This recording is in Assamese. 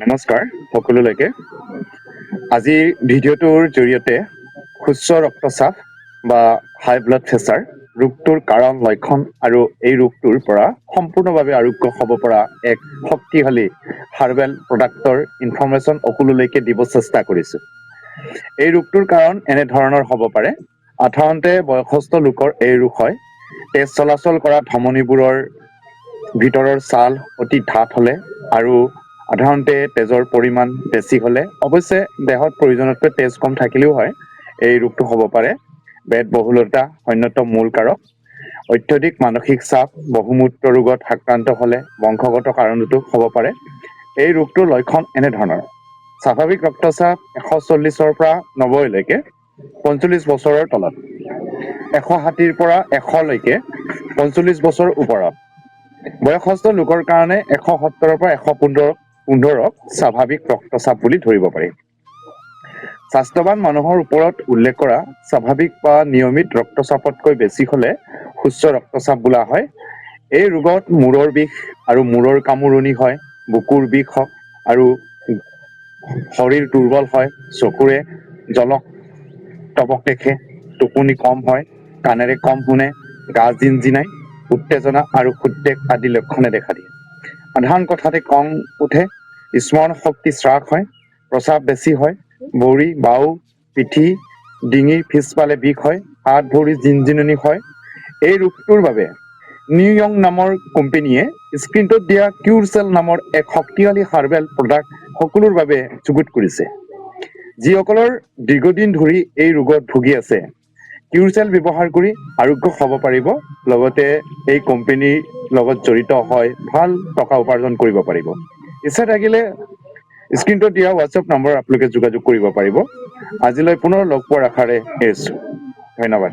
নমস্কাৰ সকলোলৈকে। আজিৰ ভিডিঅ'টোৰ জৰিয়তে উচ্চ ৰক্তচাপ বা হাই ব্লাড প্ৰেছাৰ ৰোগটোৰ কাৰণ, লক্ষণ আৰু এই ৰোগটোৰ পৰা সম্পূৰ্ণভাৱে আৰোগ্য হ'ব পৰা এক শক্তিশালী হাৰ্বেল প্ৰডাক্টৰ ইনফৰমেশ্যন সকলোলৈকে দিব চেষ্টা কৰিছোঁ। এই ৰোগটোৰ কাৰণ এনেধৰণৰ হ'ব পাৰে। সাধাৰণতে বয়সস্থ লোকৰ এই ৰোগ হয়। তেজ চলাচল কৰা ধমনীবোৰৰ ভিতৰৰ ছাল অতি ধাত হ'লে আৰু সাধাৰণতে তেজৰ পৰিমাণ বেছি হ'লে, অৱশ্যে দেহত প্ৰয়োজনতকৈ তেজ কম থাকিলেও হয়, এই ৰোগটো হ'ব পাৰে। মেদবহুলতা অন্যতম মূল কাৰক। অত্যধিক মানসিক চাপ, বহুমূত্ৰ ৰোগত আক্ৰান্ত হ'লে বংশগত কাৰণতো হ'ব পাৰে। এই ৰোগটোৰ লক্ষণ এনেধৰণৰ: স্বাভাৱিক ৰক্তচাপ 140ৰ পৰা 90লৈকে 45 বছৰৰ তলত, 160ৰ পৰা 100লৈকে 45 বছৰ ওপৰত। বয়সস্থ লোকৰ কাৰণে 170ৰ পৰা 115ক স্বাভাৱিক ৰক্তচাপ বুলি ধৰিব পাৰি। স্বাস্থ্যৱান মানুহৰ ওপৰত উল্লেখ কৰা স্বাভাৱিক বা নিয়মিত ৰক্তচাপতকৈ বেছি হ'লে উচ্চ ৰক্তচাপ বোলা হয়। এই ৰোগত মূৰৰ বিষ আৰু মূৰৰ কামোৰণি হয়, বুকুৰ বিষ হয় আৰু শৰীৰ দুৰ্বল হয়, চকুৰে জলক টপক দেখে, টোপনি কম হয়, কাণেৰে কম শুনে, গা জিনজিনাই, উত্তেজনা আৰু উদ্বেগ আদি লক্ষণে দেখা দিয়ে। সাধাৰণ কথাতে খং উঠে, স্মৰণ শক্তি হ্ৰাস হয়, প্ৰস্ৰাৱ বেছি হয়, ভৰি, বাহু, পিঠি, ডিঙিৰ পিছফালে বিষ হয়, হাত ভৰি জিনজিননি হয়। এই ৰোগটোৰ বাবে নিউয়ং নামৰ কোম্পানীয়ে স্ক্ৰীনটোত দিয়া কিউৰচেল নামৰ এক শক্তিশালী হাৰ্বেল প্ৰডাক্ট সকলোৰ বাবে যুগুত কৰিছে। যিসকলৰ দীৰ্ঘদিন ধৰি এই ৰোগত ভুগি আছে, কিউৰচেল ব্যৱহাৰ কৰি আৰোগ্য হ'ব পাৰিব। লগতে এই কোম্পানীৰ লগত জড়িত হয় ভাল টকা উপাৰ্জন কৰিব পাৰিব। ইচ্ছা থাকিলে স্ক্ৰীনটোত দিয়া হোৱাটছএপ নম্বৰ আপোনালোকে যোগাযোগ কৰিব পাৰিব। আজিলৈ পুনৰ লগ পোৱাৰ আশাৰে এৰিছোঁ। ধন্যবাদ।